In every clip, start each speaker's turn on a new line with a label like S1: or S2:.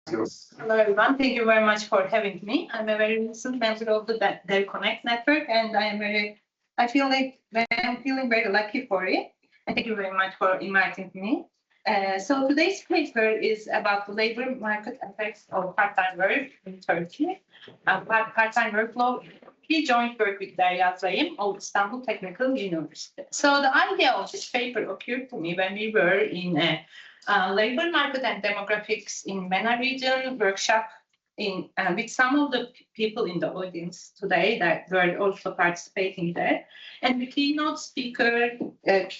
S1: Hello, everyone. Thank you very much for having me. I'm a very recent member of the EconomiX network, and I feel like I'm feeling very lucky for it. And thank you very much for inviting me. So today's paper is about the labor market effects of part-time work in Turkey. Part-time work law. He joined work with Derya Zayim of Istanbul Technical University. So the idea of this paper occurred to me when we were in a labor market and demographics in MENA region workshop with some of the people in the audience today that were also participating there. And the keynote speaker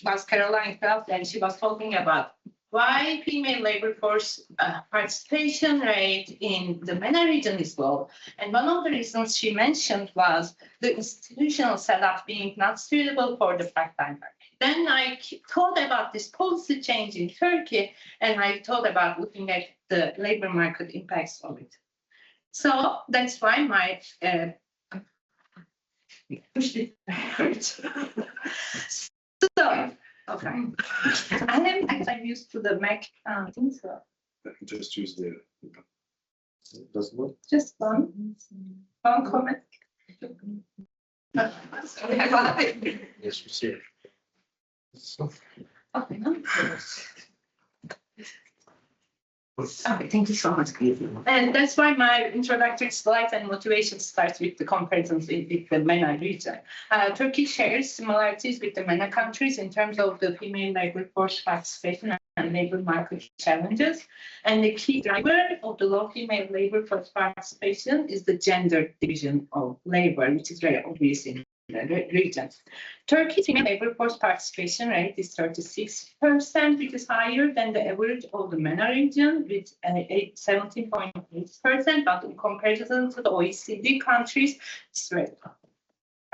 S1: was Caroline Felt, and she was talking about why female labor force participation rate in the MENA region is low. And one of the reasons she mentioned was the institutional setup being not suitable for the part-time work. Then I thought about this policy change in Turkey, and I thought about looking at the labor market impacts of it. So that's why my okay. I'm used to the Mac thing, so
S2: just use the. Doesn't work.
S1: Just one comment.
S2: Yes, we see it.
S1: Okay. Okay, thank you so much. And that's why my introductory slides and motivation starts with the comparisons with the MENA region. Turkey shares similarities with the MENA countries in terms of the female labor force participation and labor market challenges. And the key driver of the low female labor force participation is the gender division of labor, which is very obvious in the region. Turkey's female labor force participation rate is 36%, which is higher than the average of the MENA region with 17.8%, but in comparison to the OECD countries, it's very low.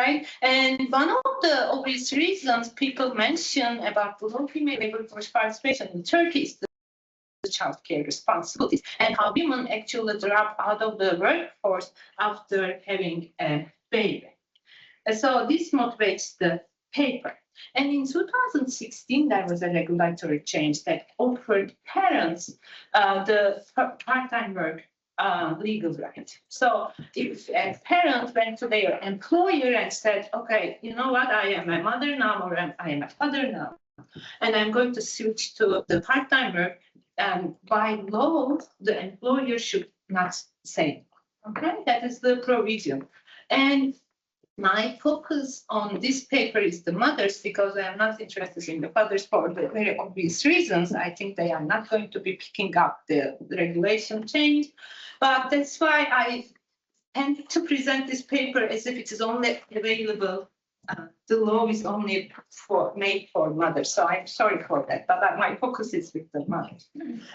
S1: Right? And one of the obvious reasons people mention about the low female labor force participation in Turkey is the childcare responsibilities and how women actually drop out of the workforce after having a baby. So this motivates the paper. And in 2016, there was a regulatory change that offered parents the part-time work legal right. So if a parent went to their employer and said, okay, you know what, I am a mother now, or I am a father now, and I'm going to switch to the part-time work, by law, the employer should not say, okay, that is the provision. And my focus on this paper is the mothers, because I am not interested in the fathers for the very obvious reasons. I think they are not going to be picking up the regulation change. But that's why I tend to present this paper as if it is only available. The law is only made for mothers. So I'm sorry for that, but my focus is with the mothers.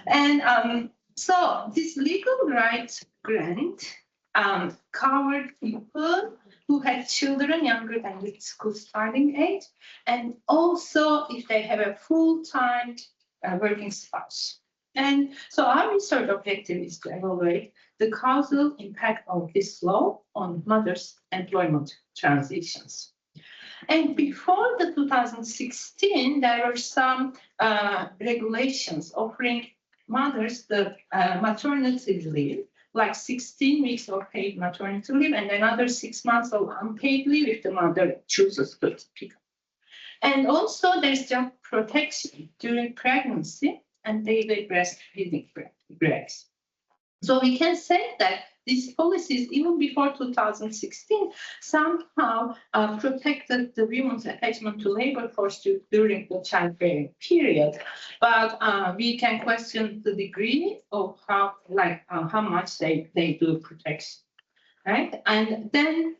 S1: And so this legal rights grant covered people who had children younger than the school starting age, and also if they have a full-time working spouse. And so our research objective is to evaluate the causal impact of this law on mothers' employment transitions. And before the 2016, there were some regulations offering mothers the maternity leave, like 16 weeks of paid maternity leave and another 6 months of unpaid leave if the mother chooses to pick up. And also there's job protection during pregnancy and daily breastfeeding breaks. So we can say that these policies, even before 2016, somehow protected the women's attachment to labor force during the childbearing period. But we can question the degree of how much they do protection, right? And then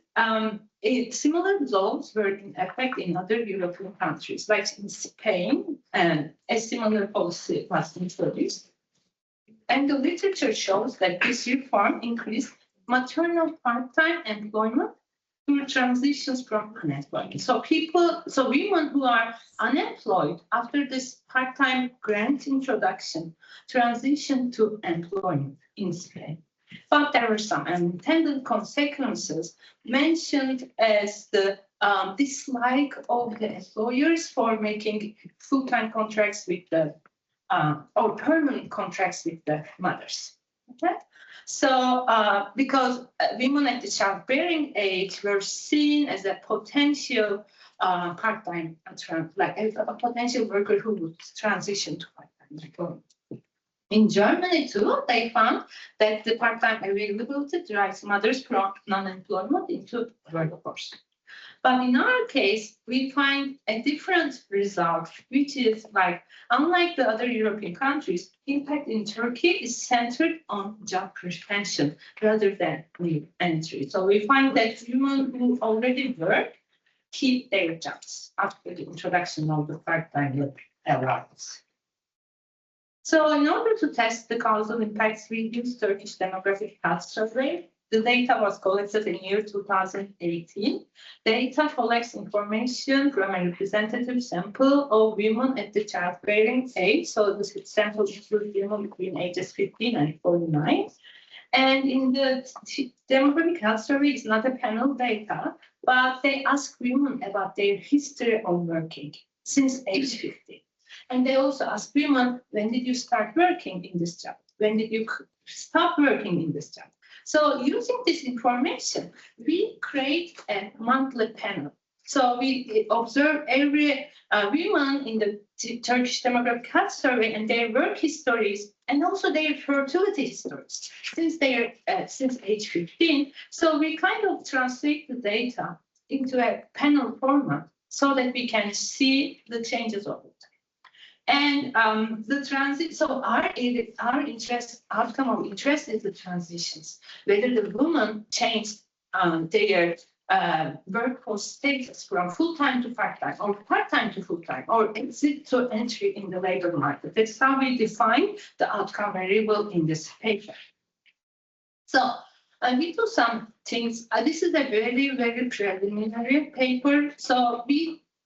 S1: similar laws were in effect in other European countries, like in Spain, and a similar policy was introduced. And the literature shows that this reform increased maternal part-time employment through transitions from unemployment. So women who are unemployed after this part-time grant introduction transition to employment in Spain. But there were some unintended consequences mentioned as the dislike of the employers for making full-time contracts with the or permanent contracts with the mothers. Okay, so because women at the childbearing age were seen as a potential part-time, like a potential worker who would transition to part-time employment. In Germany too, they found that the part-time availability drives mothers from non-employment into workforce. But in our case, we find a different result, which is like, unlike the other European countries, impact in Turkey is centered on job prevention rather than new entry. So we find that women who already work keep their jobs after the introduction of the part-time allowance. So in order to test the causal impacts, we used Turkish demographic health survey. The data was collected in year 2018. Data collects information from a representative sample of women at the childbearing age. So this sample includes women between ages 15 and 49. And in the demographic health survey, it's not a panel data, but they ask women about their history of working since age 15. And they also ask women, when did you start working in this job? When did you stop working in this job? So using this information, we create a monthly panel. So we observe every woman in the Turkish demographic health survey and their work histories and also their fertility histories since age 15. So we kind of translate the data into a panel format so that we can see the changes over time. And the transit, so our interest, outcome of interest is the transitions, whether the woman changed their workforce status from full-time to part-time or part-time to full-time or exit to entry in the labor market. That's how we define the outcome variable in this paper. So we do some things. This is a very, very preliminary paper. So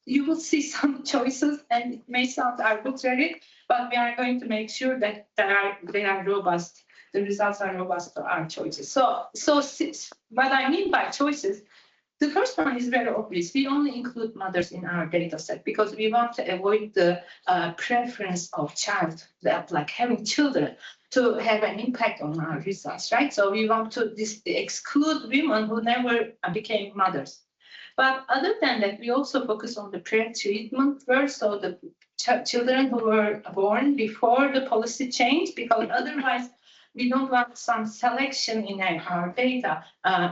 S1: you will see some choices, and it may sound arbitrary, but we are going to make sure that they are robust. The results are robust to our choices. So what I mean by choices, the first one is very obvious. We only include mothers in our data set because we want to avoid the preference of child, like having children, to have an impact on our results, right? So we want to exclude women who never became mothers. But other than that, we also focus on the pre-treatment birth, so the children who were born before the policy change, because otherwise we don't want some selection in our data.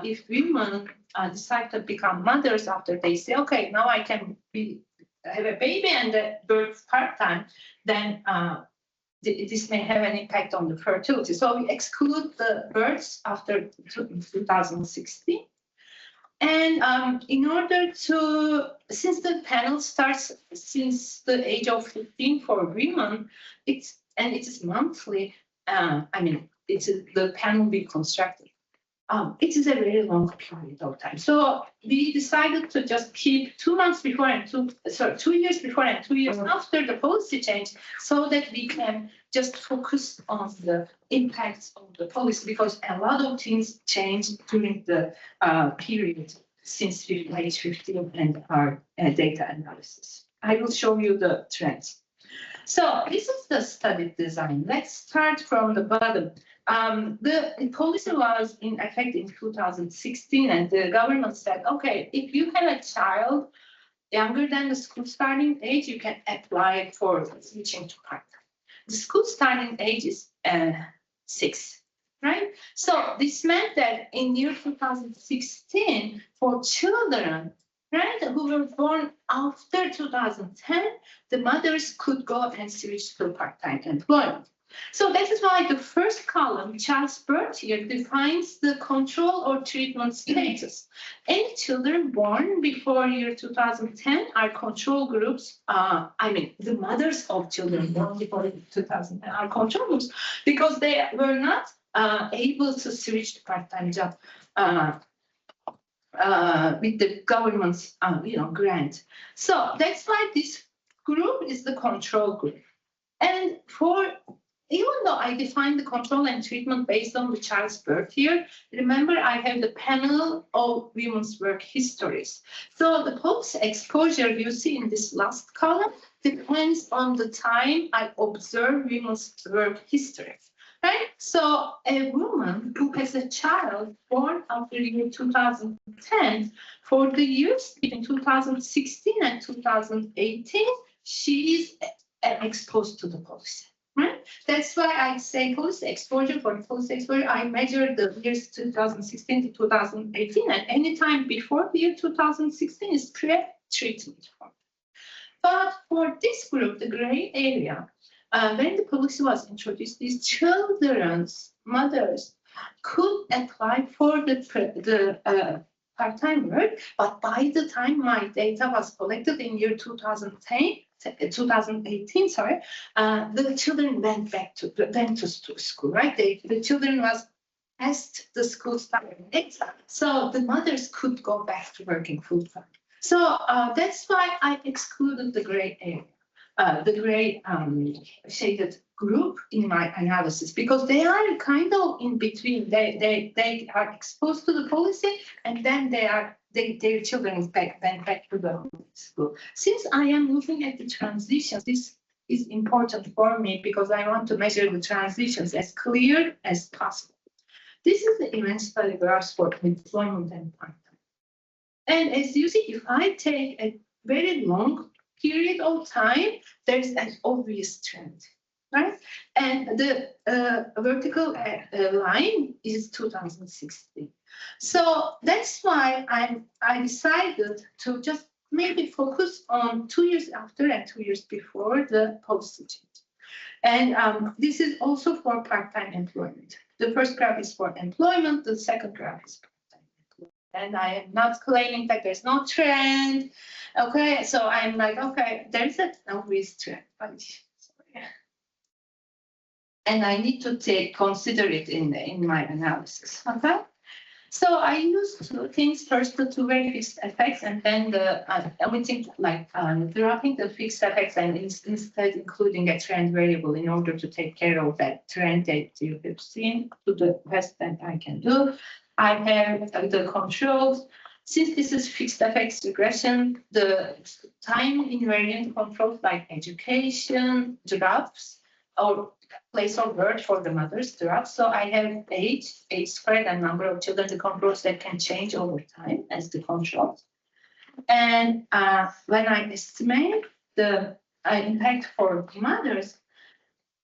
S1: If women decide to become mothers after they say, okay, now I can have a baby and birth part-time, then this may have an impact on the fertility. So we exclude the births after 2016. And in order to, since the panel starts since the age of 15 for women, it is monthly. The panel be constructed. It is a very long period of time. So we decided to just keep 2 months before and 2 years before and 2 years after the policy change, so that we can just focus on the impacts of the policy, because a lot of things changed during the period since age 15 and our data analysis. I will show you the trends. So this is the study design. Let's start from the bottom. The policy was in effect in 2016, and the government said, okay, if you have a child younger than the school starting age, you can apply for switching to part-time. The school starting age is 6, right? So this meant that in year 2016, for children, right, who were born after 2010, the mothers could go and switch to part-time employment. So that is why the first column, child's birth year, defines the control or treatment status. Any children born before year 2010 are control groups. The mothers of children born before 2010 are control groups because they were not able to switch to part-time job with the government's grant. So that's why this group is the control group. And even though I defined the control and treatment based on the child's birth year, remember I have the panel of women's work histories. So the post-exposure you see in this last column depends on the time I observe women's work history, right? So a woman who has a child born after the year 2010, for the years between 2016 and 2018, she is exposed to the policy. Right? That's why I say policy exposure. For policy exposure, I measure the years 2016 to 2018, and any time before the year 2016 is pre-treatment. But for this group, the gray area, when the policy was introduced, these children's mothers could apply for the part-time work, but by the time my data was collected in year 2018, sorry, the children went to school, right? The children was past the school starting date, so the mothers could go back to working full-time. So that's why I excluded the gray area. The gray shaded group in my analysis, because they are kind of in between. They are exposed to the policy, and then their children went back to the school. Since I am looking at the transitions, this is important for me because I want to measure the transitions as clear as possible. This is the event study graphs for employment and part-time. And as you see, if I take a very long period of time, there's an obvious trend, right? And the vertical line is 2016. So that's why I decided to just maybe focus on 2 years after and 2 years before the policy change. And this is also for part-time employment. The first graph is for employment, the second graph is part-time employment. And I am not claiming that there's no trend. Okay, so I'm like, okay, there's an obvious trend. And I need to consider it in my analysis. Okay. So I use two things. First, the two-way fixed effects, and then the omitting, dropping the fixed effects and instead including a trend variable in order to take care of that trend that you have seen. To the best that I can do, I have the controls. Since this is fixed effects regression, the time invariant controls like education drops, or place of birth for the mothers drops. So I have age squared, and number of children, the controls that can change over time as the controls. And when I estimate the impact for mothers,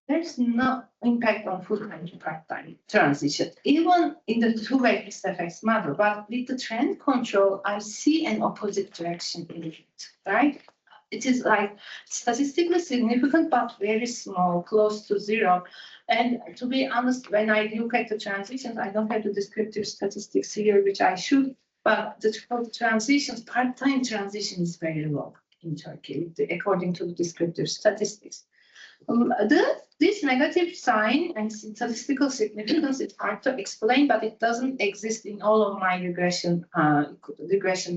S1: there's no impact on full-time to part-time transition, even in the two-way fixed effects model. But with the trend control, I see an opposite direction in it, right? It is like statistically significant, but very small, close to zero. And to be honest, when I look at the transitions, I don't have the descriptive statistics here, which I should, but the transitions, part-time transition is very low in Turkey, according to the descriptive statistics. This negative sign and statistical significance is hard to explain, but it doesn't exist in all of my regression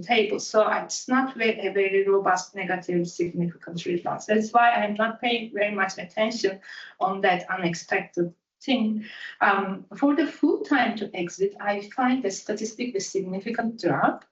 S1: tables. So it's not a very robust negative significance results. That's why I'm not paying very much attention on that unexpected thing. For the full-time to exit, I find a statistically significant drop.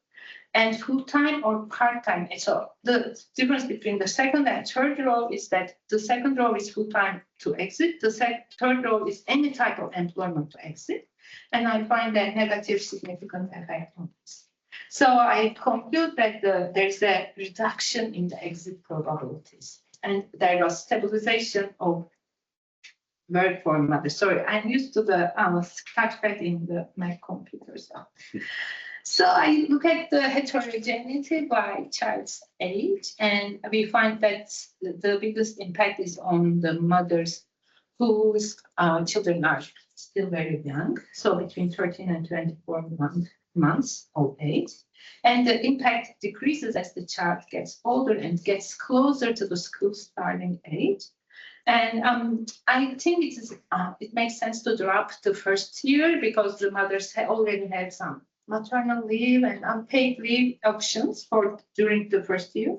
S1: And full-time or part-time. So the difference between the second and third row is that the second row is full-time to exit. The third row is any type of employment to exit. And I find a negative significant effect on this. So I conclude that there's a reduction in the exit probabilities. And there was stabilization of work for mothers. Sorry, I'm used to the touchpad in the Mac computer. So I look at the heterogeneity by child's age, and we find that the biggest impact is on the mothers whose children are still very young, so between 13 and 24 months of age. And the impact decreases as the child gets older and gets closer to the school starting age. And I think it makes sense to drop the first year because the mothers already had some maternal leave and unpaid leave options during the first year.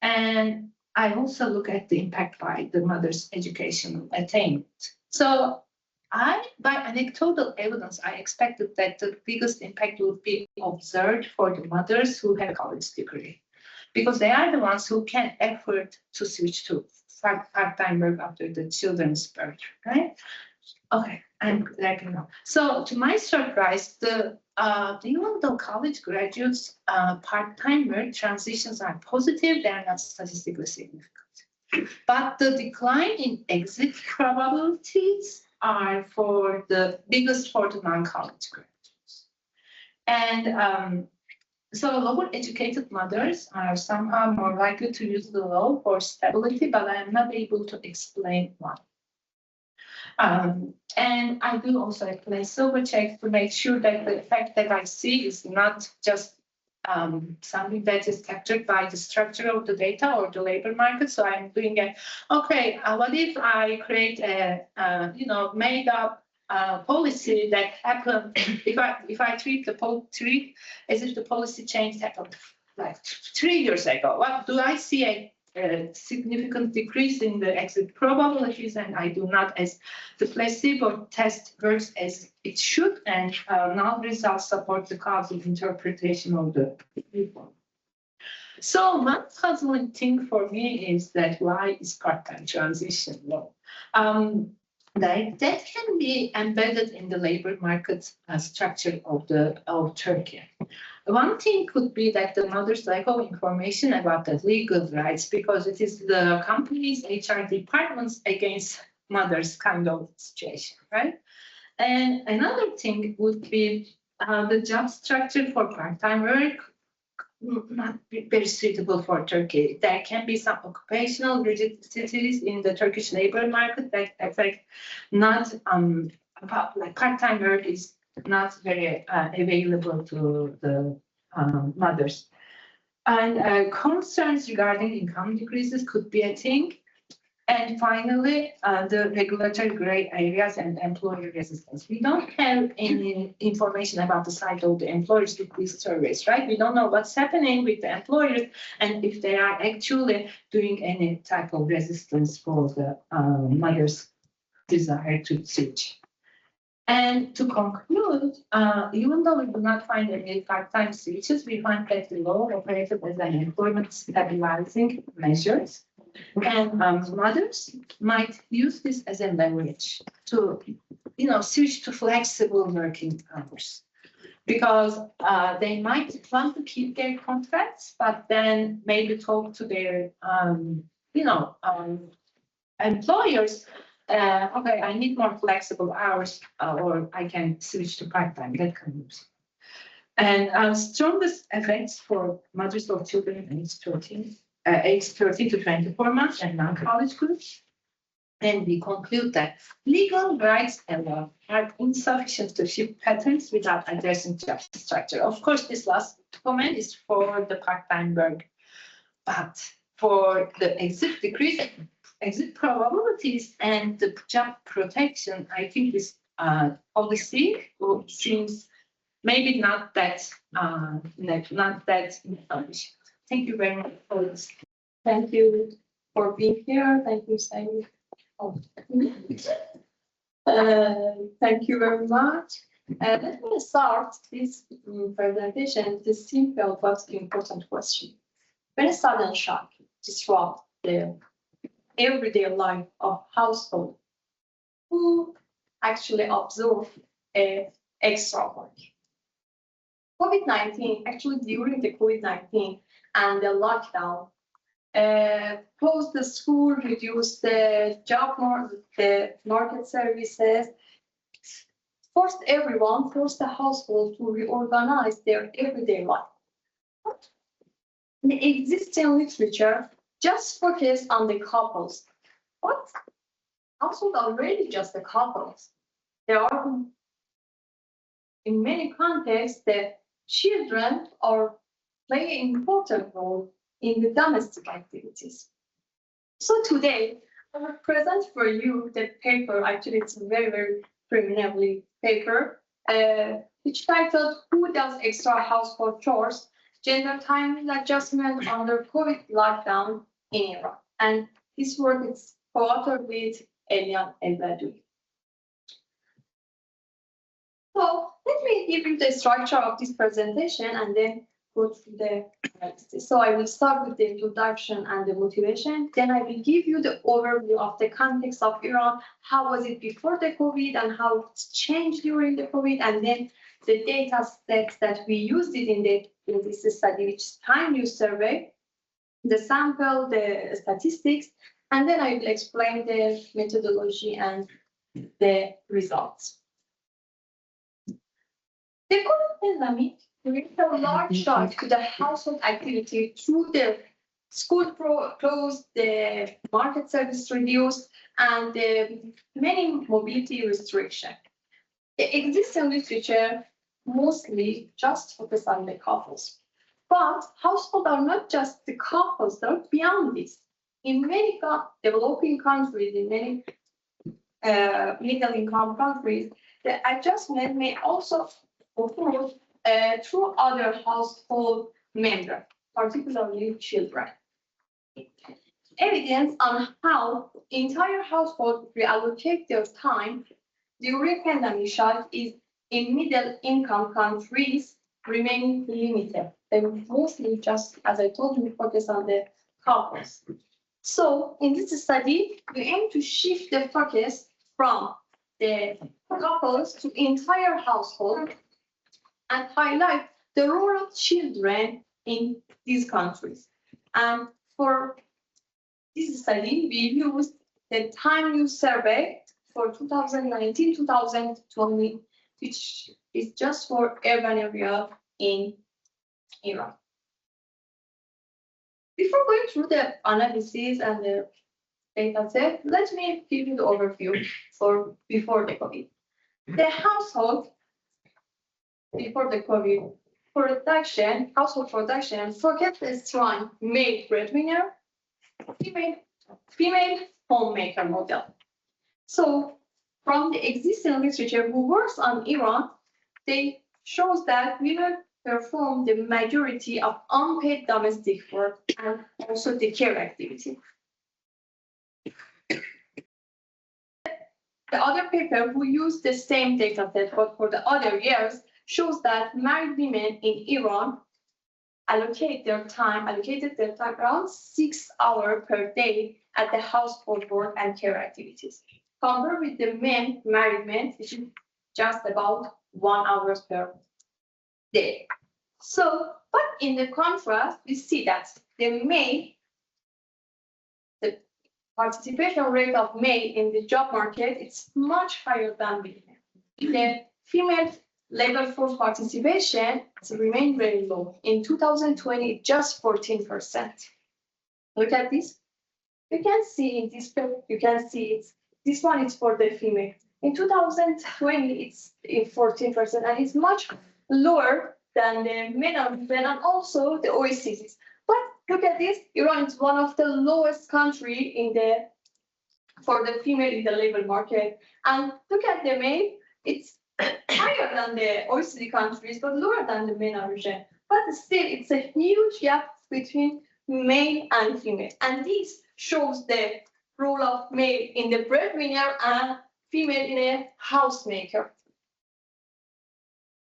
S1: And I also look at the impact by the mother's educational attainment. So by anecdotal evidence, I expected that the biggest impact would be observed for the mothers who have a college degree, because they are the ones who can afford to switch to part-time work after the children's birth, right? Okay, I'm letting know. So to my surprise, even though college graduates part-time work transitions are positive, they are not statistically significant. But the decline in exit probabilities are for the biggest for the non-college graduates. And so lower educated mothers are somehow more likely to use the law for stability, but I am not able to explain why. And I do also apply silver check to make sure that the effect that I see is not just something that is captured by the structure of the data or the labor market. So I'm doing what if I create a made up policy that happened if I treat as if the policy change happened like 3 years ago. What do I see a significant decrease in the exit probabilities, and I do not as the placebo test works as it should, and null results support the causal interpretation of the reform. So one puzzling thing for me is that why is part-time transition low? That can be embedded in the labor market structure of Turkey. One thing could be that the mothers lack of information about the legal rights because it is the company's HR departments against mothers kind of situation, right? And another thing would be the job structure for part-time work not very suitable for Turkey. There can be some occupational rigidities in the Turkish labor market that affect not like part-time work is not very available to the mothers. And concerns regarding income decreases could be a thing. And finally, the regulatory gray areas and employer resistance. We don't have any information about the side of the employers with these surveys, right? We don't know what's happening with the employers and if they are actually doing any type of resistance for the mothers' desire to switch. And to conclude, even though we do not find any part-time switches, we find that the law operated as an employment stabilizing measures. And mothers might use this as a leverage to, switch to flexible working hours, because they might want to keep their contracts, but then maybe talk to their, employers. Okay, I need more flexible hours, or I can switch to part-time. That can use. And strongest effects for mothers of children aged 13 to 24 months and non-college groups. And we conclude that legal rights alone are insufficient to shift patterns without addressing job structure. Of course, this last comment is for the part-time work, but for the exit probabilities and the job protection, I think this policy seems maybe not that information. Thank you very much for this.
S3: Thank you for being here. Thank you, Saeed. Thank you very much. Let me start this presentation with a simple but important question. When a sudden shock disrupts the everyday life of household, who actually absorb extra work? COVID-19, actually during the COVID-19 and the lockdown, closed the school, reduced the job market, the market services, forced the household to reorganize their everyday life. But the existing literature just focused on the couples. But households are really just the couples. There are, in many contexts, the children play an important role in the domestic activities. So today, I will present for you the paper. Actually, it's a very, very preliminary paper, which titled "Who Does Extra Household Chores? Gender Time Adjustment Under COVID Lockdown in Iran." And this work is co-authored with Elian El-Badoui. So let me give you the structure of this presentation, and then go through the analysis. So I will start with the introduction and the motivation. Then I will give you the overview of the context of Iran. How was it before the COVID and how it's changed during the COVID, and then the data sets that we used it in this study, which is time use survey, the sample, the statistics, and then I will explain the methodology and the results. The COVID pandemic brings a large shock to the household activity through the school closed, the market service reduced, and the many mobility restrictions. The existing literature mostly just focus on the couples. But households are not just the couples, they're beyond this. In many developing countries, in many middle-income countries, the adjustment may also occur through other household members, particularly children. Evidence on how entire households reallocate their time during pandemic shock is in middle-income countries remain limited. They mostly just, as I told you, focus on the couples. So in this study, we aim to shift the focus from the couples to entire household and highlight the role of children in these countries. And for this study, we used the time use survey for 2019-2020, which is just for urban area in Iran. Before going through the analysis and the data set, let me give you the overview for before the COVID. The household before the COVID production, household production, forget the strong male breadwinner, female homemaker model. So from the existing literature who works on Iran, they shows that women perform the majority of unpaid domestic work and also the care activity. The other paper who used the same data set but for the other years shows that married women in Iran allocated their time around 6 hours per day at the household work and care activities, compared with the married men, which is just about 1 hour per day. So, but in the contrast, we see that the participation rate of male in the job market is much higher than women. The female labor force participation has remained very low. In 2020, just 14%. Look at this. You can see in this paper, this one is for the female. In 2020, it's 14%, and it's much lower than the MENA region and also the OECDs. But look at this, Iran is one of the lowest country for the female in the labor market. And look at the male, it's higher than the OECD countries, but lower than the MENA region. But still, it's a huge gap between male and female. And this shows the role of male in the breadwinner and female in a housemaker.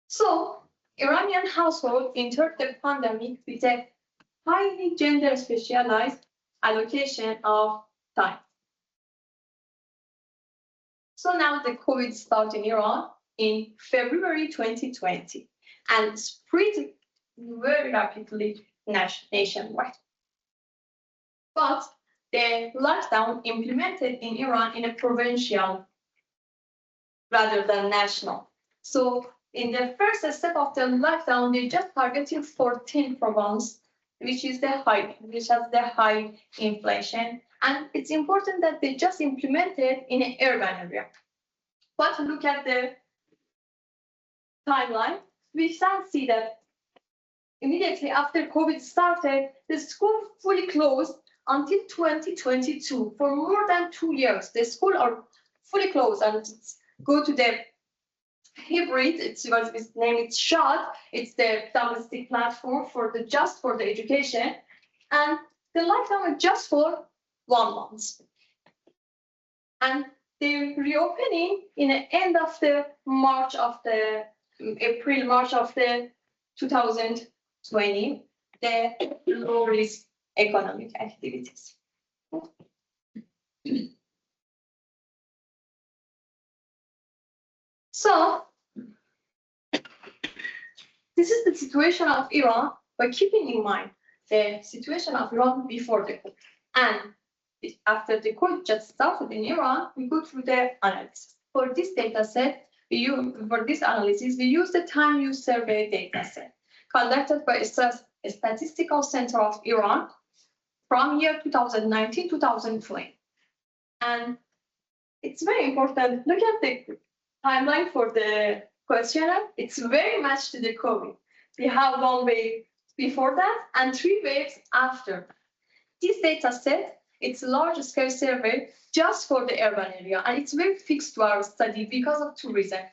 S3: So, Iranian household entered the pandemic with a highly gender specialized allocation of time. So now the COVID started in Iran in February 2020 and spread very rapidly nationwide. But the lockdown implemented in Iran in a provincial rather than national. So in the first step of the lockdown, they just targeted 14 provinces, which has the high inflation. And it's important that they just implemented in an urban area. But look at the timeline. We can see that immediately after COVID started, the school fully closed until 2022. For more than 2 years, the schools are fully closed and go to the hybrid. Its name is SHAD. It's the domestic platform for the education, and the lockdown is just for 1 month. And the reopening in the end of the March of the 2022. 20, the low-risk economic activities. So, this is the situation of Iran, but keeping in mind the situation of Iran before the coup. And after the coup just started in Iran, we go through the analysis. For this data set, for this analysis, we use the time use survey data set conducted by a statistical center of Iran from year 2019-2020. And it's very important. Look at the timeline for the questionnaire. It's very much to the COVID. We have 1 wave before that and 3 waves after. This data set, it's a large-scale survey just for the urban area, and it's very fixed to our study because of 2 reasons.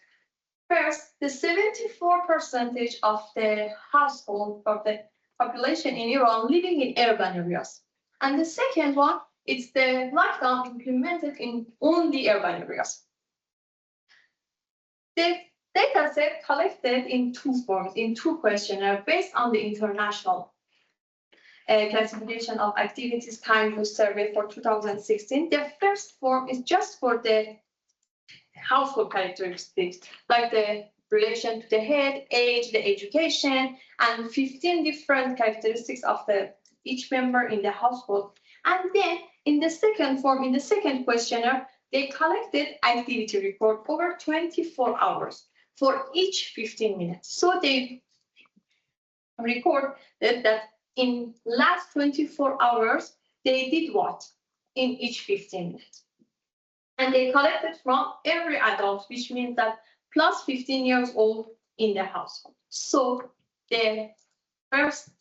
S3: First, the 74% of the household of the population in Iran living in urban areas. And the second one, it's the lockdown implemented in only urban areas. The data set collected in 2 forms, in 2 questionnaires based on the international classification of activities time use survey for 2016. The first form is just for the household characteristics, like the relation to the head, age, the education, and 15 different characteristics of each member in the household. And then in the second form, in the second questionnaire, they collected activity report over 24 hours for each 15 minutes. So they record that in last 24 hours, they did what in each 15 minutes. And they collected from every adult, which means that plus 15 years old in the household. So the first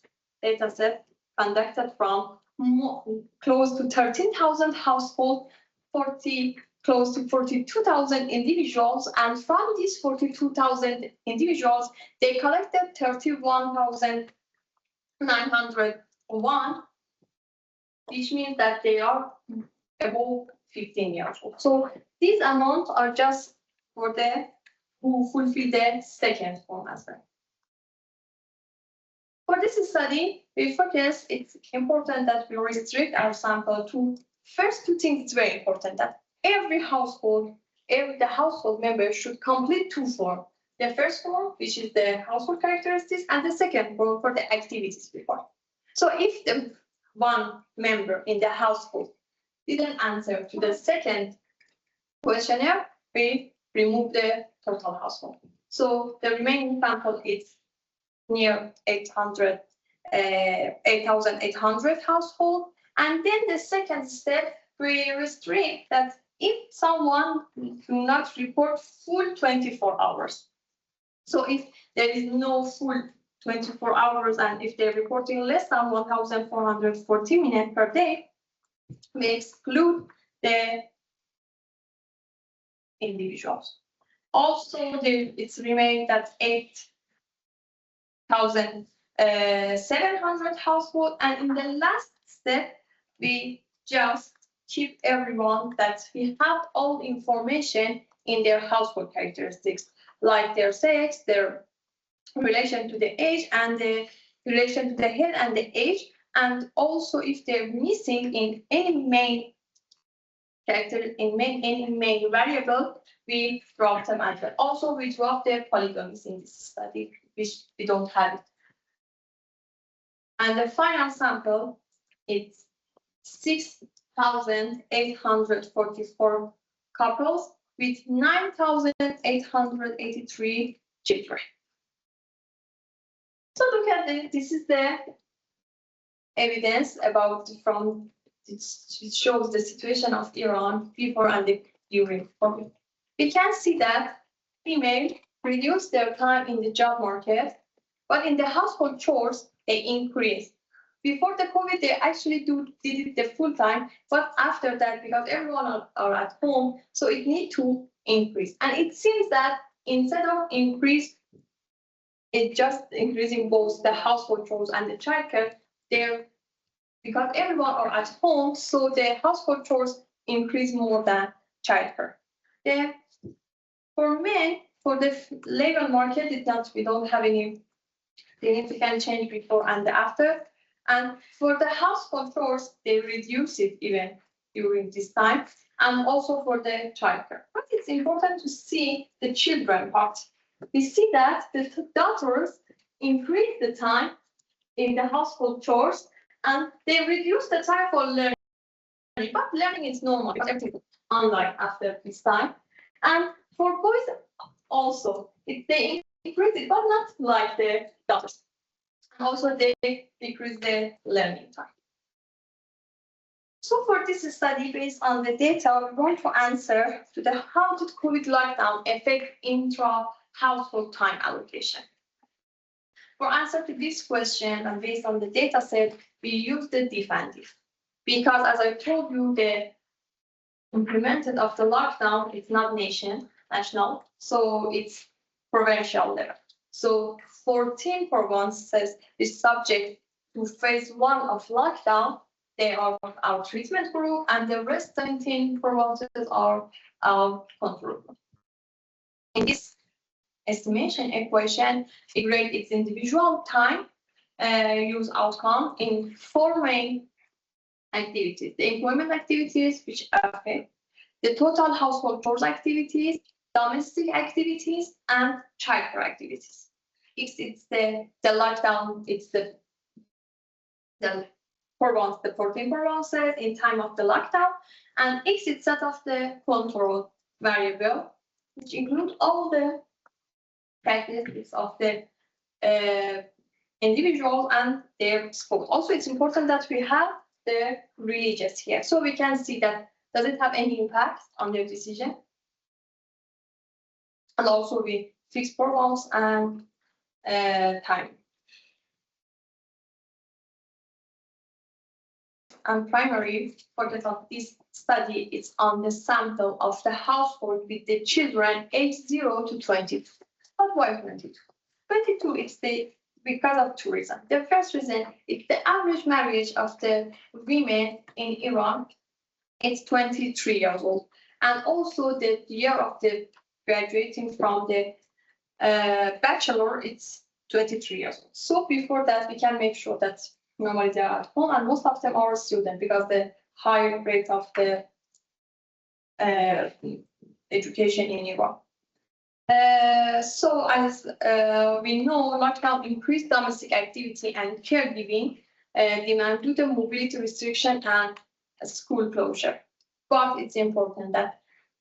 S3: data set conducted from close to 13,000 households, close to 42,000 individuals, and from these 42,000 individuals, they collected 31,901, which means that they are above 15 years old. So these amounts are just for the who fulfill the second form as well. For this study, we focus, it's important that we restrict our sample to first 2 things. It's very important that every household, the household member should complete 2 forms. The first form, which is the household characteristics, and the second form for the activities report. So if the one member in the household didn't answer to the second questionnaire, we remove the total household. So the remaining sample is near 8,800 households. And then the second step, we restrict that if someone do not report full 24 hours. So if there is no full 24 hours and if they're reporting less than 1,440 minutes per day, we exclude the individuals. Also, it's remained that 8,700 households, and in the last step, we just keep everyone that we have all information in their household characteristics, like their sex, their relation to the age, and the relation to the head and the age, and also if they're missing in any main character, in any main variable, we drop them as well. Also, we drop the polygons in this study, which we don't have it. And the final sample is 6,844 couples with 9,883 children. So look at this is the evidence about it shows the situation of Iran before and during COVID. We can see that females reduce their time in the job market, but in the household chores, they increase. Before the COVID, they actually did it the full time, but after that, because everyone are at home, so it need to increase. And it seems that instead of increase, it's just increasing both the household chores and the childcare. Because everyone are at home, so the household chores increase more than childcare. Then for men, for the labor market, we don't have any significant change before and after. And for the household chores, they reduce it even during this time, and also for the childcare. But it's important to see the children part. We see that the daughters increase the time in the household chores, and they reduce the time for learning. But learning is normal, because everything is unlike after this time. And for boys also, they increase it, but not like the daughters. And also they decrease the learning time. So for this study, based on the data, we want to answer to the how did COVID lockdown affect intra-household time allocation? For answer to this question, and based on the data set, we use the diff and diff. Because as I told you, the implemented of the lockdown, it's not national, so it's provincial level. So 14 provinces is subject to phase 1 of lockdown. They are our treatment group, and the rest 17 provinces are our control group. In this estimation equation, we grade its individual time use outcome in 4 main activities: the employment activities, which affect the total household chores activities, domestic activities, and childcare activities. It's the lockdown, it's the province, the 14 provinces in time of the lockdown, and X is set of the control variable, which include all the characteristics of the individual and their scope. Also, it's important that we have the religious here, so we can see that does it have any impact on their decision. And also we fix province and time. And primary focus of this study is on the sample of the household with the children aged 0 to 22. But why 22? 22 is because of two reasons. The first reason is the average marriage of the women in Iran is 23 years old. And also the year of the graduating from the bachelor, it's 23 years old. So before that, we can make sure that normally they are at home, and most of them are students because the high rate of the education in Iran. So as we know, lockdown increased domestic activity and caregiving demand due to mobility restriction and school closure. But it's important that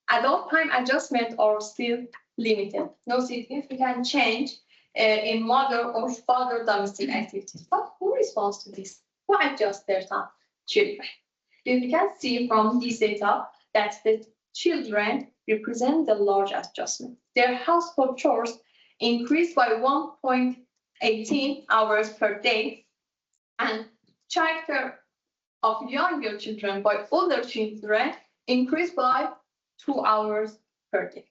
S3: adult time adjustments are still limited. No significant change in mother or father domestic activities. But who responds to this? Who adjusts their time? Children. You can see from this data that the children represent the large adjustment. Their household chores increased by 1.18 hours per day, and childcare of younger children by older children increased by 2 hours per day.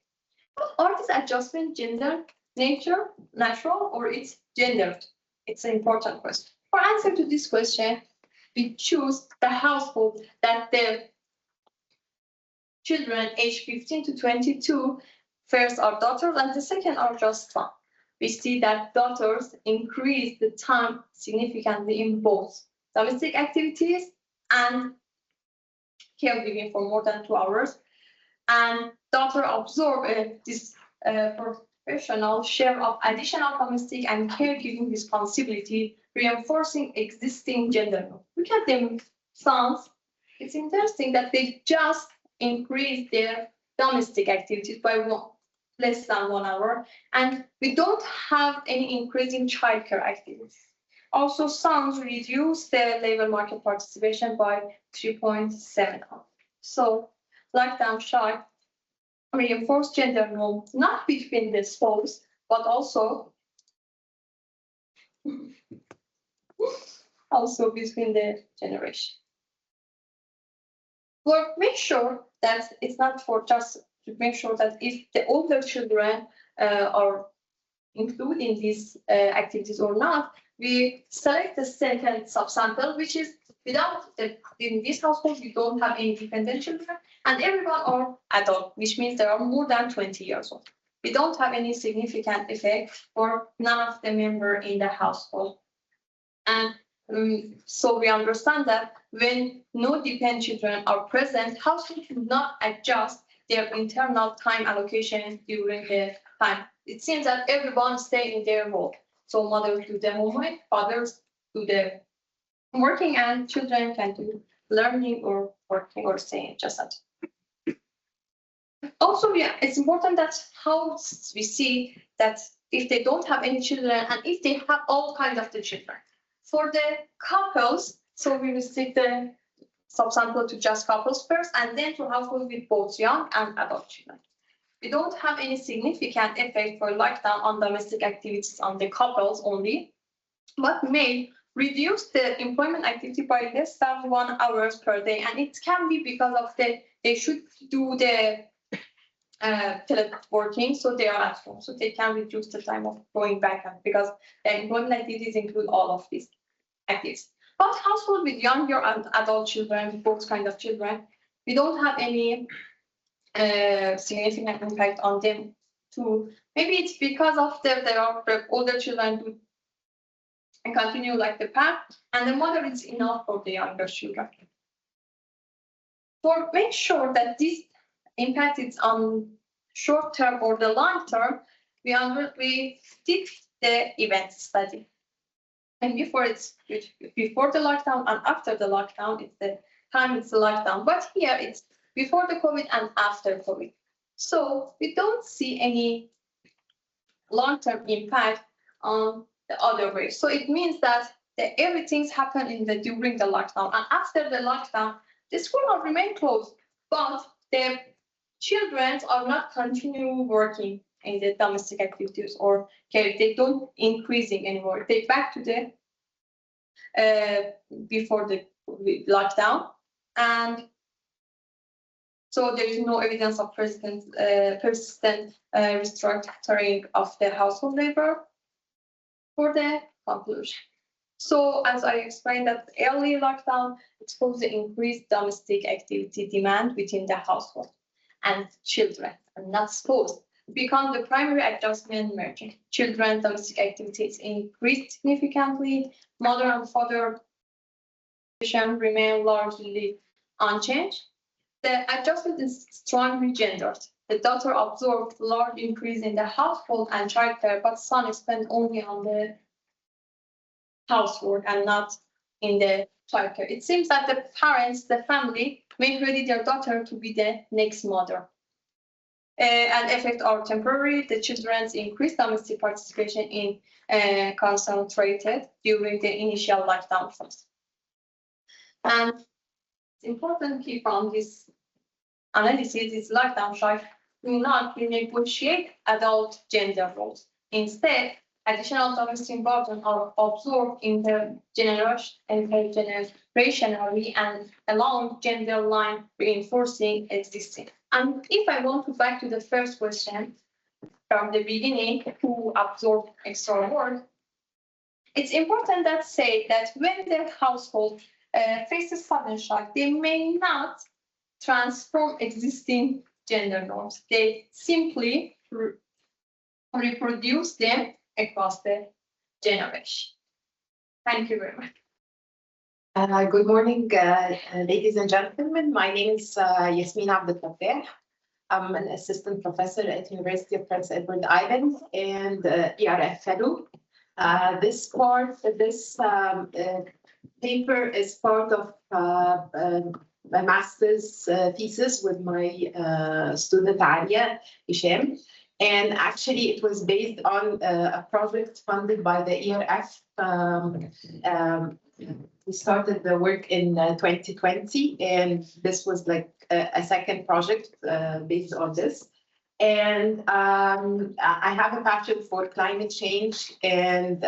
S3: But are these adjustments gender, nature, natural, or it's gendered? It's an important question. For answer to this question, we choose the household that the children aged 15 to 22, first are daughters and the second are just sons. We see that daughters increase the time significantly in both domestic activities and caregiving for more than 2 hours. And daughter absorb this professional share of additional domestic and caregiving responsibility, reinforcing existing gender roles. Look at them sons. It's interesting that they just increase their domestic activities by less than 1 hour, and we don't have any increase in childcare activities. Also, sons reduce their labor market participation by 3.7 hours. So, lockdown shock reinforce gender norms not between the spouse, but also between the generation. But make sure that it's not for just to make sure that if the older children are included in these activities or not, we select the second subsample, which is without in this household, we don't have any dependent children, and everyone are adult, which means they are more than 20 years old. we don't have any significant effect for none of the member in the household. And so we understand that when no dependent children are present, households should not adjust their internal time allocation during the time. It seems that everyone stay in their role. So mothers do the homework, fathers do the working, and children can do learning or working or staying just at. Also, yeah, it's important that how we see that if they don't have any children and if they have all kinds of the children. For the couples, so we will stick the subsample to just couples first, and then to households with both young and adult children. We don't have any significant effect for lockdown on domestic activities on the couples only, but may reduce the employment activity by less than 1 hour per day. And it can be because of they should do the teleworking, so they are at home, so they can reduce the time of going back and because the employment activities include all of these activities. But household with younger and adult children, both kind of children, we don't have any significant impact on them too. Maybe it's because of the older children who continue like the path, and the mother is enough for the younger children. For make sure that this impact is on short term or the long term, we did the event study. And before the lockdown and after the lockdown, it's the time it's the lockdown. But here it's before the COVID and after COVID. So we don't see any long-term impact on the other way. So it means that everything's happened during the lockdown, and after the lockdown, the school will remain closed, but the children are not continue working in the domestic activities or care. They don't increasing anymore. They back to the before the lockdown, and so there is no evidence of persistent restructuring of the household labor. For the conclusion, so as I explained, that early lockdown exposed the increased domestic activity demand within the household, and children are not supposed to become the primary adjustment margin. Children domestic activities increased significantly. Mother and father remain largely unchanged. The adjustment is strongly gendered. The daughter absorbed large increase in the household and childcare, but son spent only on the housework and not in the childcare. It seems that the parents, the family, make ready their daughter to be the next mother. And effects are temporary. The children's increased domestic participation in concentrated during the initial lockdown phase. And it's important to keep from this analysis, this lockdown shock will not renegotiate adult gender roles. Instead, additional domestic burden are absorbed intergenerationally and along gender line reinforcing existing. And if I want to back to the first question from the beginning, who absorbed extra work, it's important that say that when the household faces sudden shock, they may not transform existing gender norms. They simply reproduce them across the generation. Thank you very much.
S4: Good morning, ladies and gentlemen. My name is Yasmine Abdelfattah. I'm an assistant professor at University of Prince Edward Island and ERF fellow. This paper is part of my master's thesis with my student Alia Hisham. And actually, it was based on a project funded by the ERF. We started the work in 2020, and this was like a second project based on this. And I have a passion for climate change and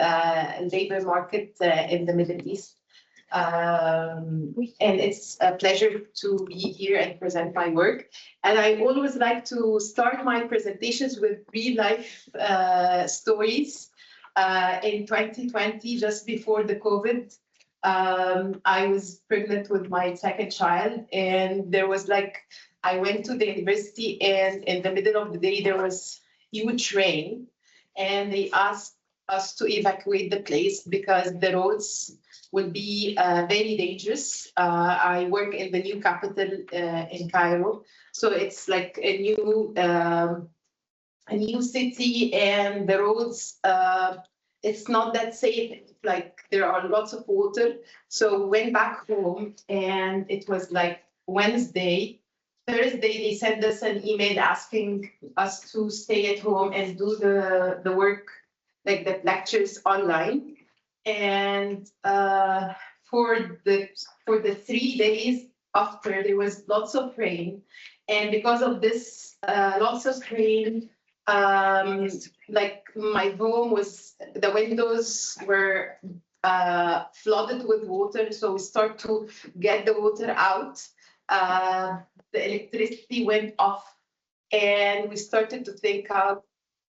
S4: labor market in the Middle East. And it's a pleasure to be here and present my work. And I always like to start my presentations with real life stories. In 2020, just before the COVID, I was pregnant with my second child, and there was like, I went to the university, and in the middle of the day, there was huge rain, and they asked us to evacuate the place because the roads will be very dangerous. I work in the new capital in Cairo, so it's like a new city, and the roads, it's not that safe. Like there are lots of water. So we went back home, and it was like Wednesday. Thursday, they sent us an email asking us to stay at home and do the work, like the lectures online. And for the 3 days after, there was lots of rain, and because of this lots of rain, like my home was, the windows were flooded with water, so we start to get the water out. The electricity went off, and we started to think out,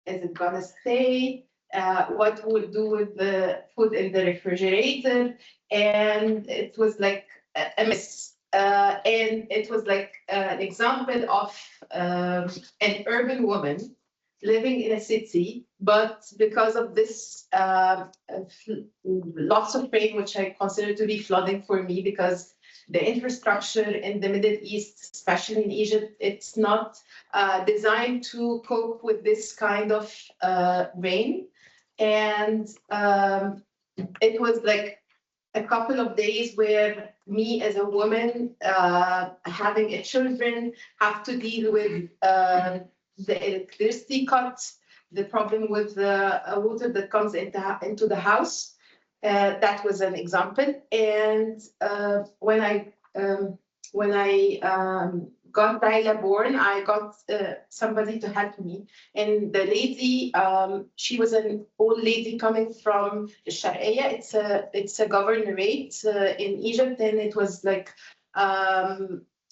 S4: is it gonna stay? What we'll do with the food in the refrigerator? And it was like a mess. And it was like an example of an urban woman living in a city, but because of this lots of rain, which I consider to be flooding for me, because the infrastructure in the Middle East, especially in Egypt, it's not designed to cope with this kind of rain. And it was like a couple of days where me as a woman having a children have to deal with the electricity cuts, the problem with the water that comes into the house. That was an example. And when I got Laila born, I got somebody to help me. And the lady, she was an old lady coming from Sharqiyya. It's a governorate in Egypt, and it was like a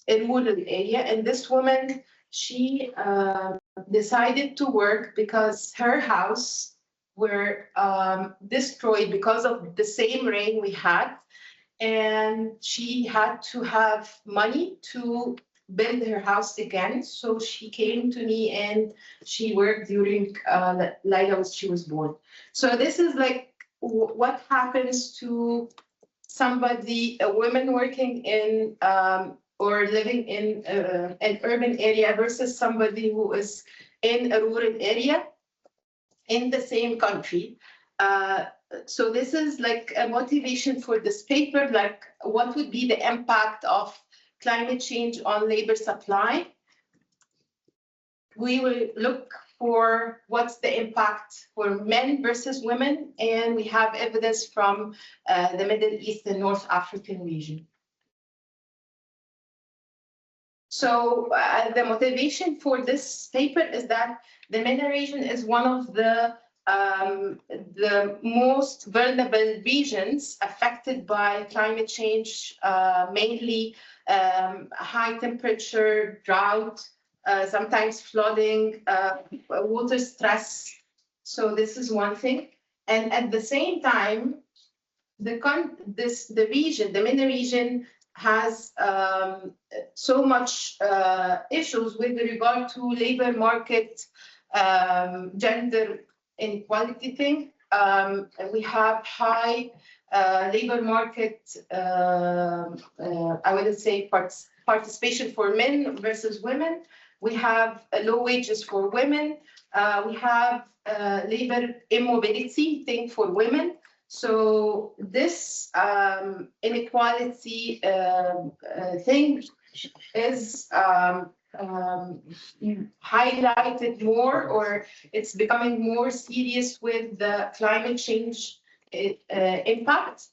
S4: rural area. And this woman, she decided to work because her house were destroyed because of the same rain we had. And she had to have money to build her house again. So she came to me, and she worked during Laila when she was born. So this is like what happens to somebody, a woman working in or living in an urban area versus somebody who is in a rural area in the same country. So this is like a motivation for this paper, like what would be the impact of climate change on labor supply. We will look for what's the impact for men versus women, and we have evidence from the Middle East and North African region. So the motivation for this paper is that the MENA region is one of the most vulnerable regions affected by climate change, mainly high temperature, drought, sometimes flooding, water stress. So this is one thing. And at the same time, the MENA region has so much issues with regard to labor market, gender inequality thing. We have high labor market, I wouldn't say participation for men versus women. We have low wages for women. We have labor immobility thing for women. So this inequality thing is highlighted more, or it's becoming more serious with the climate change impact.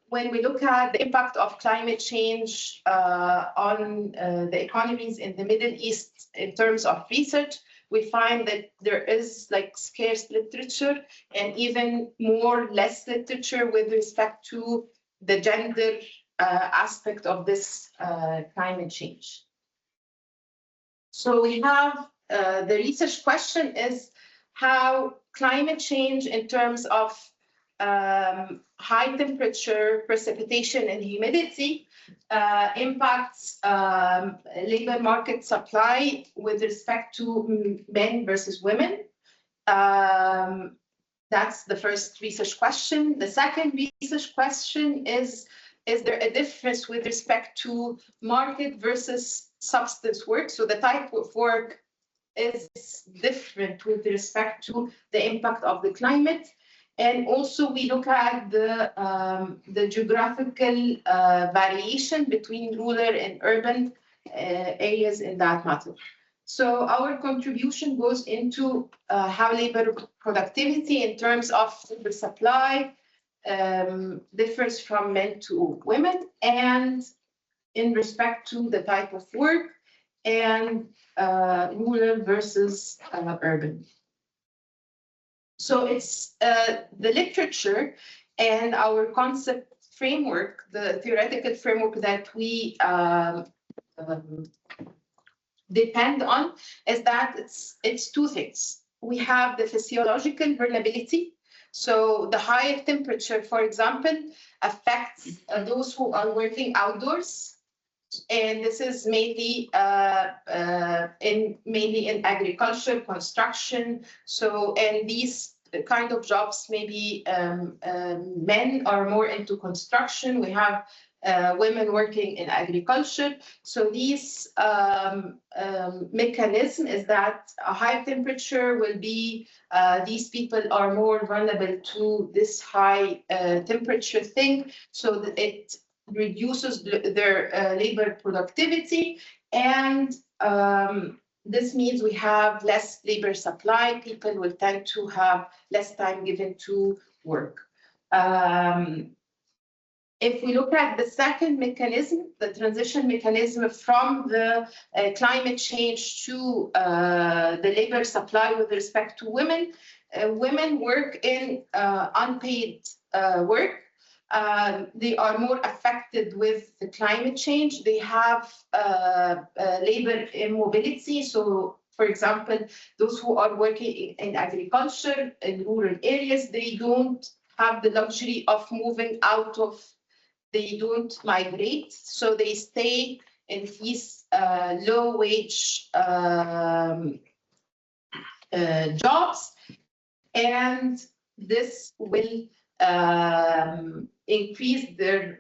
S4: When we look at the impact of climate change on the economies in the Middle East in terms of research, we find that there is like scarce literature and even less literature with respect to the gender aspect of this climate change. So we have the research question is how climate change in terms of high temperature, precipitation, and humidity impacts labor market supply with respect to men versus women. That's the first research question. The second research question is there a difference with respect to market versus substance work? So the type of work is different with respect to the impact of the climate. And also we look at the geographical variation between rural and urban areas in that matter. So our contribution goes into how labor productivity in terms of labor supply differs from men to women, and in respect to the type of work and rural versus urban. So it's the literature and our concept framework, the theoretical framework that we depend on, is that it's two things. We have the physiological vulnerability. So the higher temperature, for example, affects those who are working outdoors. And this is mainly in agriculture, construction. So, and these kind of jobs, maybe men are more into construction. We have women working in agriculture. So these mechanism is that a high temperature will be, these people are more vulnerable to this high temperature thing. So that it reduces their labor productivity, and this means we have less labor supply. People will tend to have less time given to work. If we look at the second mechanism, the transition mechanism from the climate change to the labor supply with respect to women, women work in unpaid work. They are more affected with the climate change. They have labor immobility. So, for example, those who are working in agriculture in rural areas, they don't have the luxury of moving out of, they don't migrate. So they stay in these low wage jobs. And this will increase their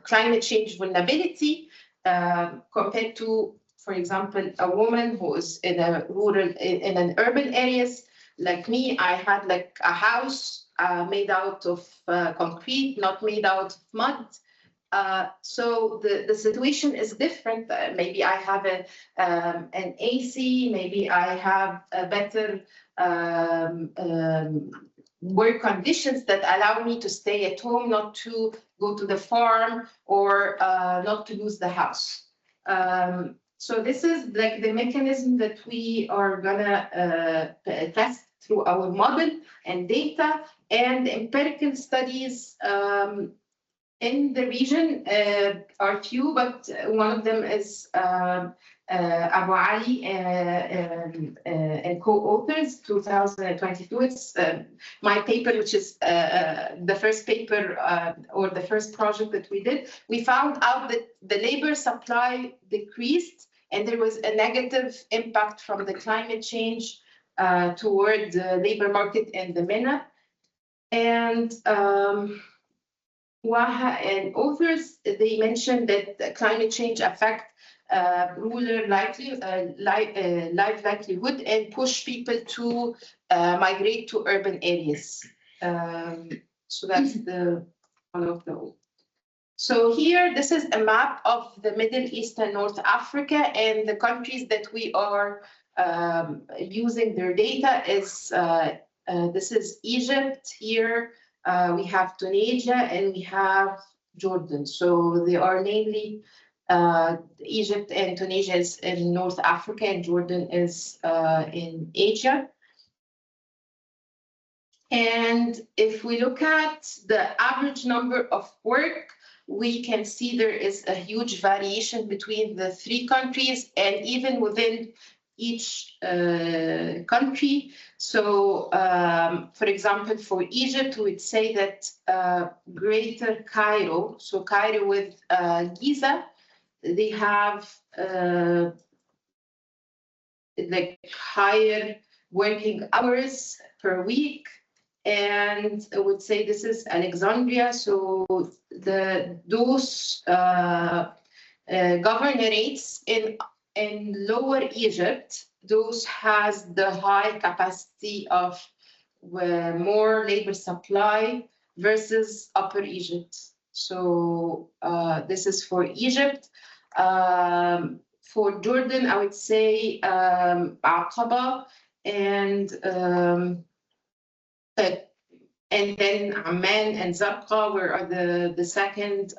S4: climate change vulnerability compared to, for example, a woman who is in a rural, in an urban areas. Like me, I had like a house made out of concrete, not made out of mud. So the situation is different. Maybe I have an AC, maybe I have a better work conditions that allow me to stay at home, not to go to the farm or not to lose the house. So this is like the mechanism that we are gonna test through our model and data, and empirical studies in the region are few, but one of them is Abu Ali and co-authors, 2022. It's my paper, which is the first paper or the first project that we did. We found out that the labor supply decreased, and there was a negative impact from the climate change toward the labor market in the MENA. And authors, they mentioned that climate change affect rural life livelihood and push people to migrate to urban areas. So that's the one of the. So here, this is a map of the Middle East and North Africa, and the countries that we are using their data is, this is Egypt here, we have Tunisia, and we have Jordan. So they are mainly Egypt and Tunisia is in North Africa, and Jordan is in Asia. And if we look at the average number of work, we can see there is a huge variation between the three countries, and even within each country. So, for example, for Egypt, we would say that Greater Cairo, so Cairo with Giza, they have like higher working hours per week. And I would say this is Alexandria. So those governorates in Lower Egypt, those has the high capacity of more labor supply versus Upper Egypt. So this is for Egypt. For Jordan, I would say Aqaba and then Amman and Zarqa were the second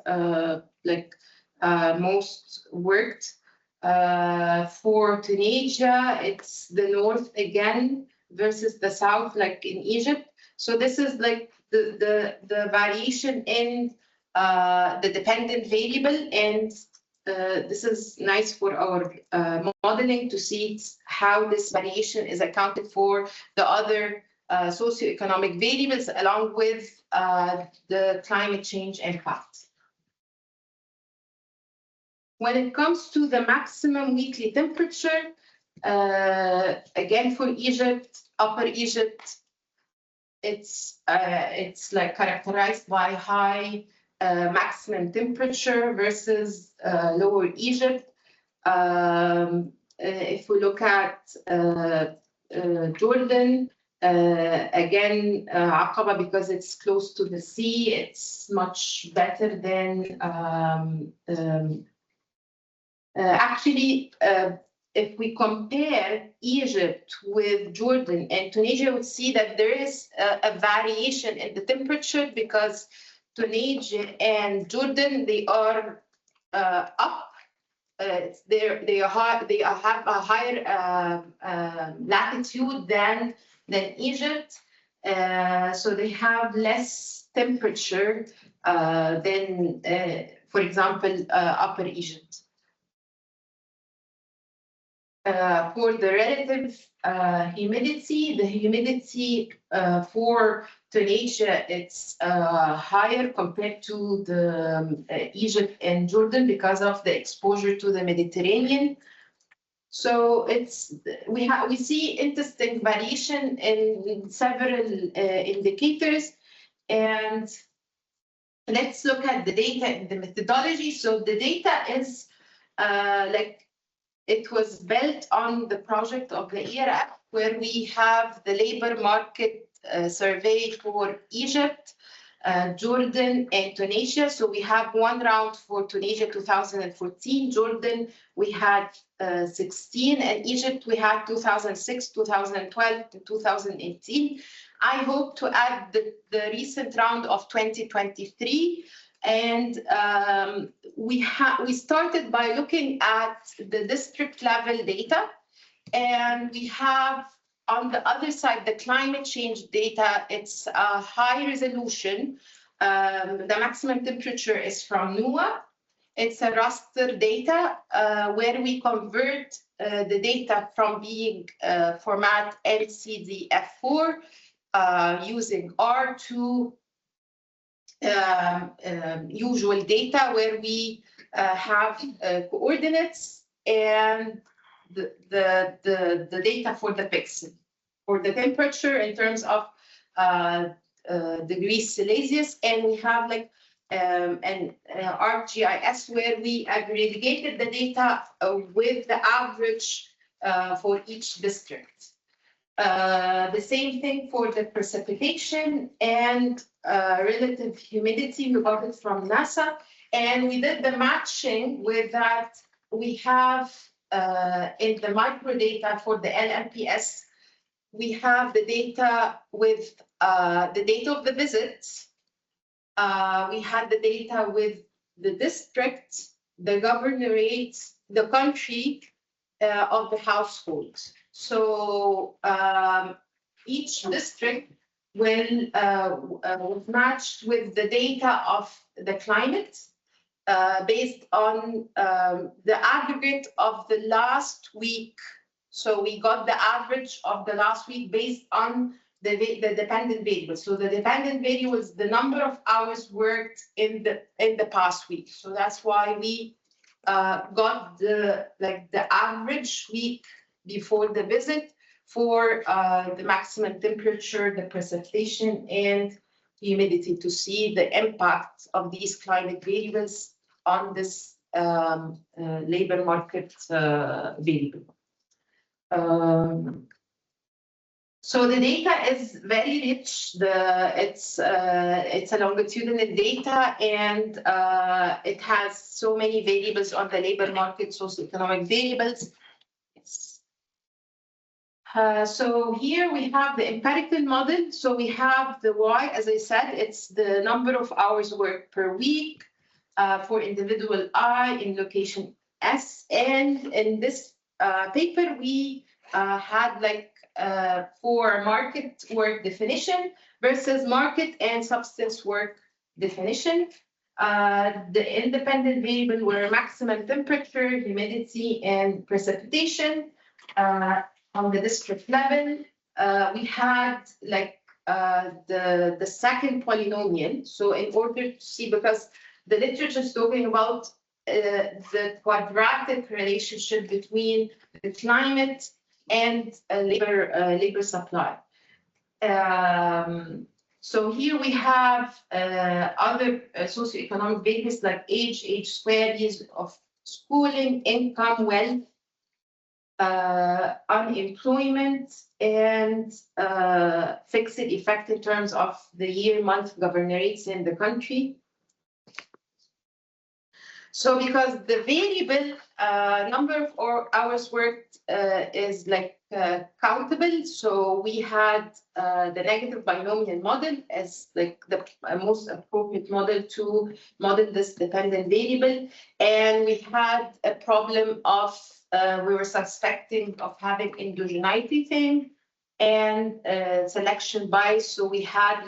S4: most worked. For Tunisia, it's the north again versus the south, like in Egypt. So this is like the variation in the dependent variable, and this is nice for our modeling to see how this variation is accounted for the other socioeconomic variables along with the climate change impact. When it comes to the maximum weekly temperature, again for Egypt, Upper Egypt, it's like characterized by high maximum temperature versus Lower Egypt. If we look at Jordan, again, Aqaba, because it's close to the sea, it's much better than actually, if we compare Egypt with Jordan and Tunisia, we would see that there is a variation in the temperature because Tunisia and Jordan, they are up. They have a higher latitude than Egypt, so they have less temperature than, for example, Upper Egypt. For the relative humidity, the humidity for Tunisia, it's higher compared to the Egypt and Jordan because of the exposure to the Mediterranean. So we see interesting variation in several indicators, and let's look at the data and the methodology. So the data is it was built on the project of the ERF, where we have the labor market survey for Egypt, Jordan, and Tunisia. So we have one round for Tunisia 2014, Jordan we had 16, and Egypt we had 2006, 2012, and 2018. I hope to add the recent round of 2023. And we started by looking at the district level data, and we have on the other side the climate change data. It's a high resolution. The maximum temperature is from NOAA. It's a raster data where we convert the data from being format LCDF4 using R to usual data where we have coordinates and the data for the pixel, for the temperature in terms of degrees Celsius, and we have like an ArcGIS where we aggregated the data with the average for each district. The same thing for the precipitation and relative humidity. We got it from NASA, and we did the matching with that. We have in the microdata for the LMPS, we have the data with the date of the visits. We had the data with the district, the governorate, the country of the household. So each district was matched with the data of the climate based on the aggregate of the last week. So we got the average of the last week based on the dependent variables. So the dependent variable is the number of hours worked in the past week. So that's why we got the average week before the visit for the maximum temperature, the precipitation, and humidity to see the impact of these climate variables on this labor market variable. So the data is very rich. It's a longitudinal data, and it has so many variables on the labor market, socioeconomic variables. Yes. So here we have the empirical model. So we have the Y, as I said, it's the number of hours worked per week for individual I in location S. And in this paper, we had for market work definition versus market and substance work definition. The independent variable were maximum temperature, humidity, and precipitation. On the district level, we had the second polynomial. So in order to see, because the literature is talking about the quadratic relationship between the climate and labor supply. So here we have other socioeconomic variables like age squared, years of schooling, income, wealth, unemployment, and fixed effect in terms of the year-month governorates in the country. So because the variable number of hours worked is countable, so we had the negative binomial model as the most appropriate model to model this dependent variable. And we had a problem of, we were suspecting of having endogeneity thing and selection bias. So we had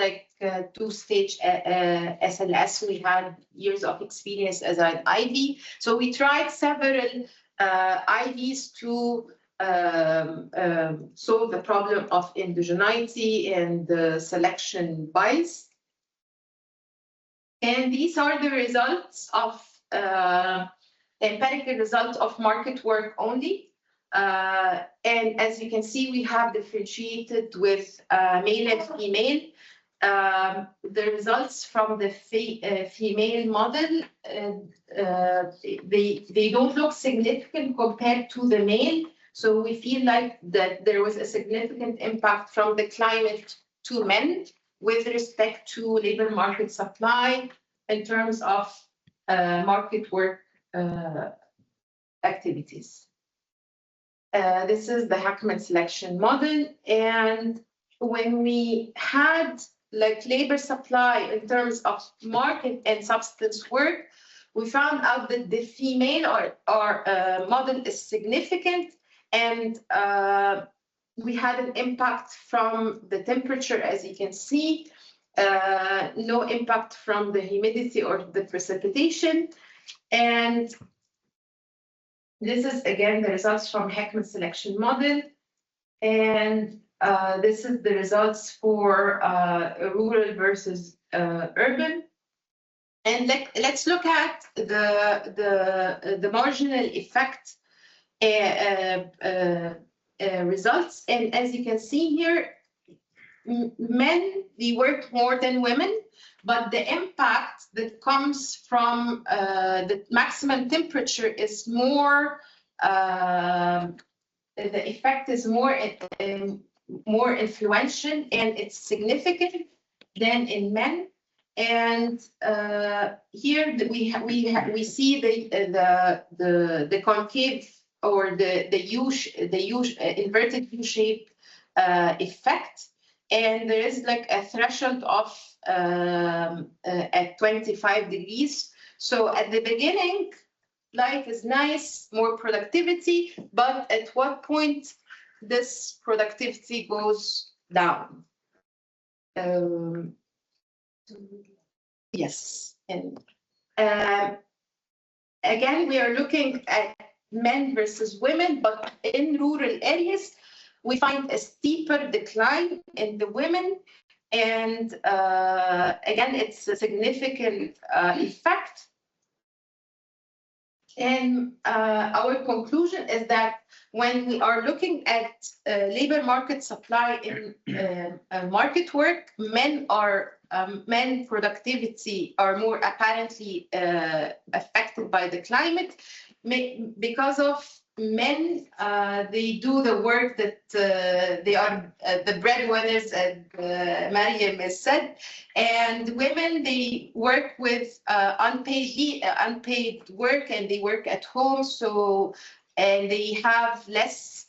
S4: two-stage SLS. We had years of experience as an IV. So we tried several IVs to solve the problem of endogeneity and the selection bias. And these are the results of empirical results of market work only. And as you can see, we have differentiated with male and female. The results from the female model, they don't look significant compared to the male. So we feel like that there was a significant impact from the climate to men with respect to labor market supply in terms of market work activities. This is the Hackman selection model. And when we had labor supply in terms of market and substance work, we found out that the female model is significant, and we had an impact from the temperature, as you can see, no impact from the humidity or the precipitation. And this is, again, the results from Hackman selection model. And this is the results for rural versus urban. And let's look at the marginal effect results. And as you can see here, men, they work more than women, but the impact that comes from the maximum temperature is more, the effect is more influential, and it's significant than in men. And here we see the concave or the inverted U-shape effect, and there is a threshold of at 25 degrees. So at the beginning, life is nice, more productivity, but at what point this productivity goes down? Yes, and again, we are looking at men versus women, but in rural areas, we find a steeper decline in the women. And again, it's a significant effect. And our conclusion is that when we are looking at labor market supply in market work, men productivity are more apparently affected by the climate because of men. They do the work that they are the breadwinners, as Maryam has said, and women, they work with unpaid work, and they work at home, and they have less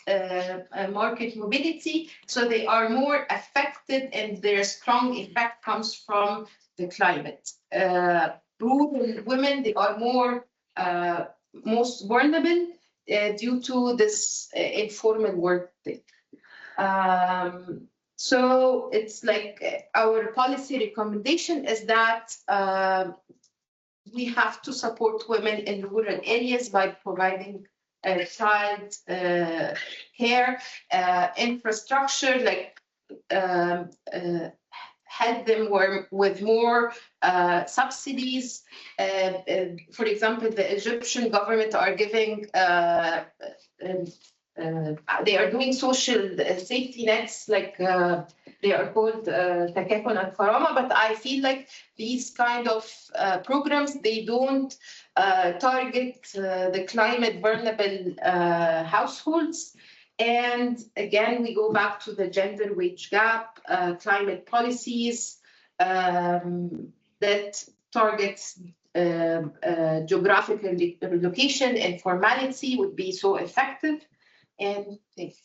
S4: market mobility, so they are more affected, and their strong effect comes from the climate. Rural women, they are most vulnerable due to this informal work thing. So it's like our policy recommendation is that we have to support women in rural areas by providing child care, infrastructure, like help them with more subsidies. For example, the Egyptian government are giving, they are doing social safety nets, like they are called Takaful and Karama, but I feel like these kind of programs, they don't target the climate vulnerable households. And again, we go back to the gender wage gap, climate policies that targets geographical location and formality would be so effective. And thanks.